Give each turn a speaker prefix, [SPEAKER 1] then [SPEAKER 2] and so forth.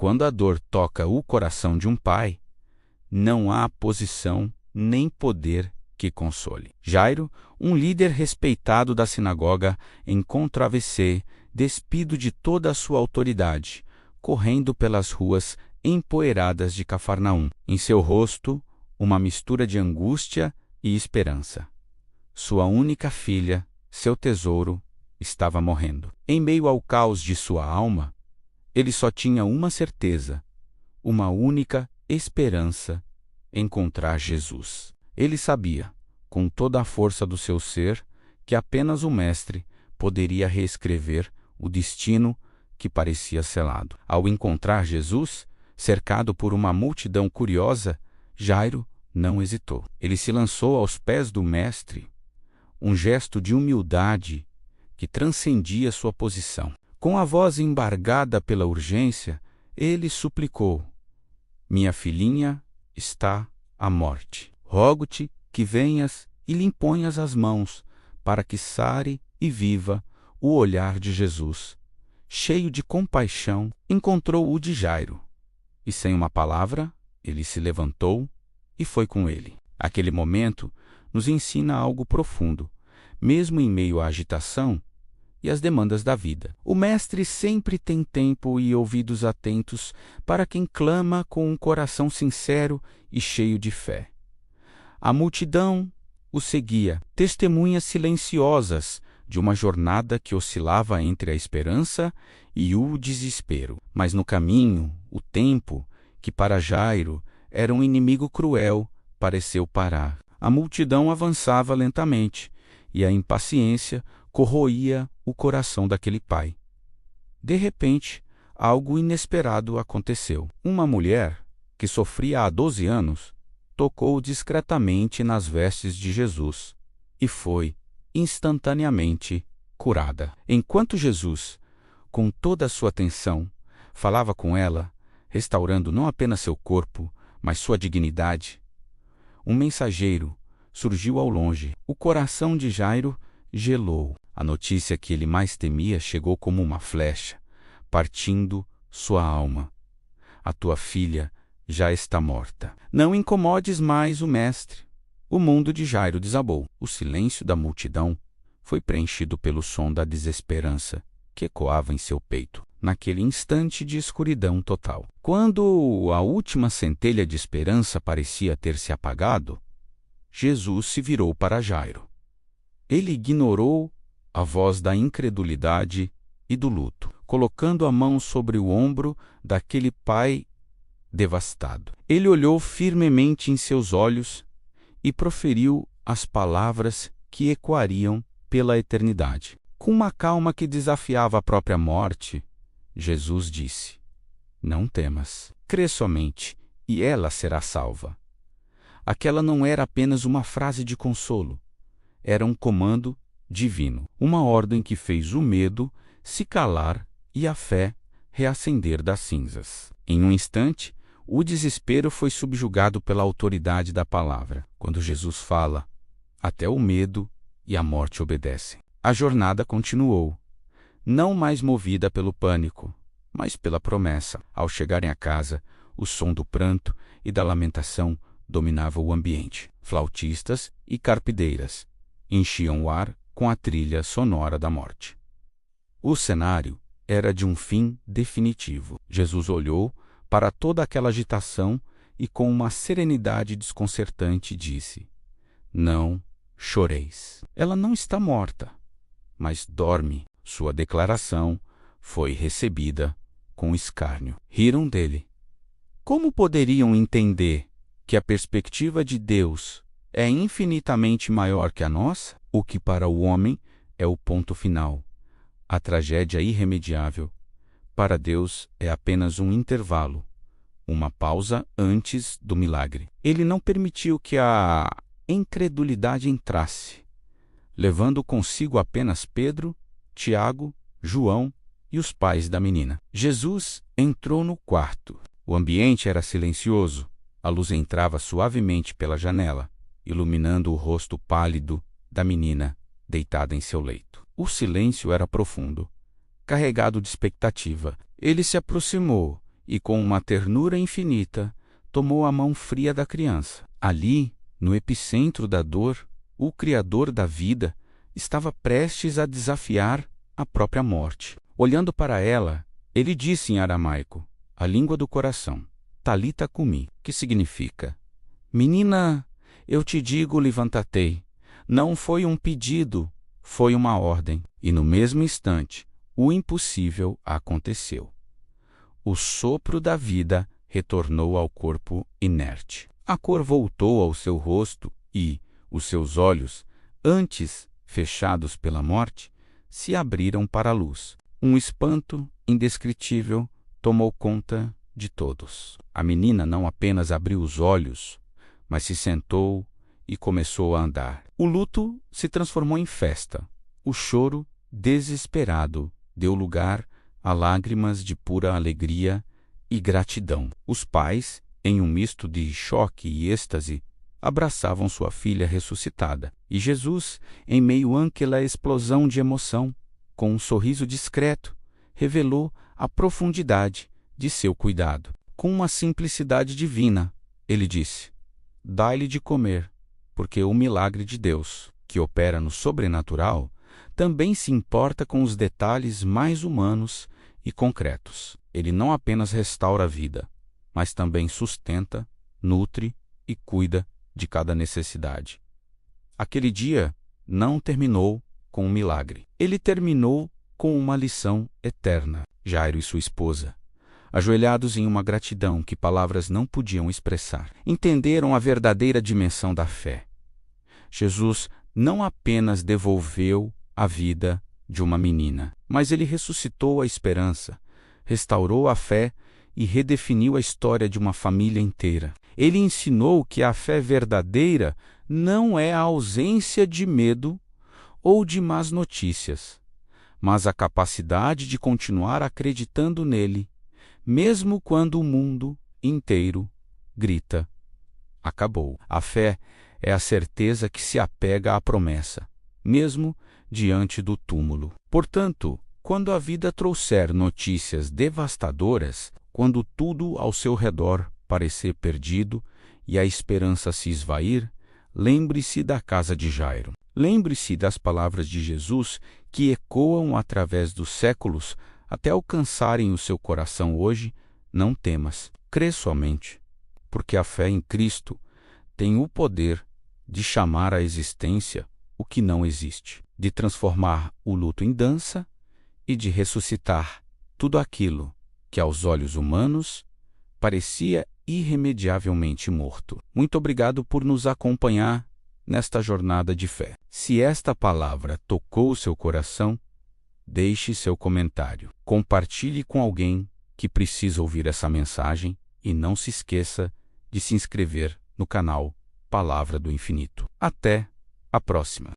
[SPEAKER 1] Quando a dor toca o coração de um pai, não há posição nem poder que console. Jairo, um líder respeitado da sinagoga, encontra AVC, despido de toda a sua autoridade, correndo pelas ruas empoeiradas de Cafarnaum. Em seu rosto, uma mistura de angústia e esperança. Sua única filha, seu tesouro, estava morrendo. Em meio ao caos de sua alma, ele só tinha uma certeza, uma única esperança: encontrar Jesus. Ele sabia, com toda a força do seu ser, que apenas o Mestre poderia reescrever o destino que parecia selado. Ao encontrar Jesus, cercado por uma multidão curiosa, Jairo não hesitou. Ele se lançou aos pés do Mestre, um gesto de humildade que transcendia sua posição. Com a voz embargada pela urgência, ele suplicou: minha filhinha está à morte. Rogo-te que venhas e lhe imponhas as mãos, para que sare e viva. O olhar de Jesus, cheio de compaixão, encontrou o de Jairo, e sem uma palavra, ele se levantou e foi com ele. Aquele momento nos ensina algo profundo, mesmo em meio à agitação e às demandas da vida. O Mestre sempre tem tempo e ouvidos atentos para quem clama com um coração sincero e cheio de fé. A multidão o seguia, testemunhas silenciosas de uma jornada que oscilava entre a esperança e o desespero. Mas no caminho, o tempo, que para Jairo era um inimigo cruel, pareceu parar. A multidão avançava lentamente, e a impaciência corroía o coração daquele pai. De repente, algo inesperado aconteceu. Uma mulher, que sofria há 12 anos, tocou discretamente nas vestes de Jesus e foi instantaneamente curada. Enquanto Jesus, com toda a sua atenção, falava com ela, restaurando não apenas seu corpo, mas sua dignidade, um mensageiro surgiu ao longe. O coração de Jairo gelou. A notícia que ele mais temia chegou como uma flecha, partindo sua alma. A tua filha já está morta. Não incomodes mais o Mestre. O mundo de Jairo desabou. O silêncio da multidão foi preenchido pelo som da desesperança que ecoava em seu peito, naquele instante de escuridão total. Quando a última centelha de esperança parecia ter se apagado, Jesus se virou para Jairo. Ele ignorou a voz da incredulidade e do luto, colocando a mão sobre o ombro daquele pai devastado. Ele olhou firmemente em seus olhos e proferiu as palavras que ecoariam pela eternidade. Com uma calma que desafiava a própria morte, Jesus disse: não temas, crê somente, e ela será salva. Aquela não era apenas uma frase de consolo, era um comando divino, uma ordem que fez o medo se calar e a fé reacender das cinzas. Em um instante, o desespero foi subjugado pela autoridade da palavra. Quando Jesus fala, até o medo e a morte obedecem. A jornada continuou, não mais movida pelo pânico, mas pela promessa. Ao chegarem a casa, o som do pranto e da lamentação dominava o ambiente. Flautistas e carpideiras enchiam o ar com a trilha sonora da morte. O cenário era de um fim definitivo. Jesus olhou para toda aquela agitação e, com uma serenidade desconcertante, disse: não choreis. Ela não está morta, mas dorme. Sua declaração foi recebida com escárnio. Riram dele. Como poderiam entender que a perspectiva de Deus é infinitamente maior que a nossa? O que para o homem é o ponto final, a tragédia irremediável, para Deus é apenas um intervalo, uma pausa antes do milagre. Ele não permitiu que a incredulidade entrasse, levando consigo apenas Pedro, Tiago, João e os pais da menina. Jesus entrou no quarto. O ambiente era silencioso. A luz entrava suavemente pela janela, iluminando o rosto pálido da menina deitada em seu leito. O silêncio era profundo, carregado de expectativa. Ele se aproximou e, com uma ternura infinita, tomou a mão fria da criança. Ali, no epicentro da dor, o Criador da vida estava prestes a desafiar a própria morte. Olhando para ela, ele disse em aramaico, a língua do coração, Talita cumi, que significa: Menina, eu te digo, levanta-te. Não foi um pedido, foi uma ordem. E no mesmo instante, o impossível aconteceu. O sopro da vida retornou ao corpo inerte. A cor voltou ao seu rosto e os seus olhos, antes fechados pela morte, se abriram para a luz. Um espanto indescritível tomou conta de todos. A menina não apenas abriu os olhos, mas se sentou e começou a andar. O luto se transformou em festa. O choro, desesperado, deu lugar a lágrimas de pura alegria e gratidão. Os pais, em um misto de choque e êxtase, abraçavam sua filha ressuscitada. E Jesus, em meio àquela explosão de emoção, com um sorriso discreto, revelou a profundidade de seu cuidado. Com uma simplicidade divina, ele disse: Dai-lhe de comer, porque o milagre de Deus, que opera no sobrenatural, também se importa com os detalhes mais humanos e concretos. Ele não apenas restaura a vida, mas também sustenta, nutre e cuida de cada necessidade. Aquele dia não terminou com um milagre. Ele terminou com uma lição eterna. Jairo e sua esposa, ajoelhados em uma gratidão que palavras não podiam expressar, entenderam a verdadeira dimensão da fé. Jesus não apenas devolveu a vida de uma menina, mas ele ressuscitou a esperança, restaurou a fé e redefiniu a história de uma família inteira. Ele ensinou que a fé verdadeira não é a ausência de medo ou de más notícias, mas a capacidade de continuar acreditando nele, mesmo quando o mundo inteiro grita: acabou. A fé é a certeza que se apega à promessa, mesmo diante do túmulo. Portanto, quando a vida trouxer notícias devastadoras, quando tudo ao seu redor parecer perdido e a esperança se esvair, lembre-se da casa de Jairo. Lembre-se das palavras de Jesus que ecoam através dos séculos até alcançarem o seu coração hoje. Não temas, crê somente, porque a fé em Cristo tem o poder de chamar à existência o que não existe, de transformar o luto em dança e de ressuscitar tudo aquilo que aos olhos humanos parecia irremediavelmente morto. Muito obrigado por nos acompanhar nesta jornada de fé. Se esta palavra tocou seu coração, deixe seu comentário. Compartilhe com alguém que precisa ouvir essa mensagem e não se esqueça de se inscrever no canal Palavra do Infinito. Até a próxima!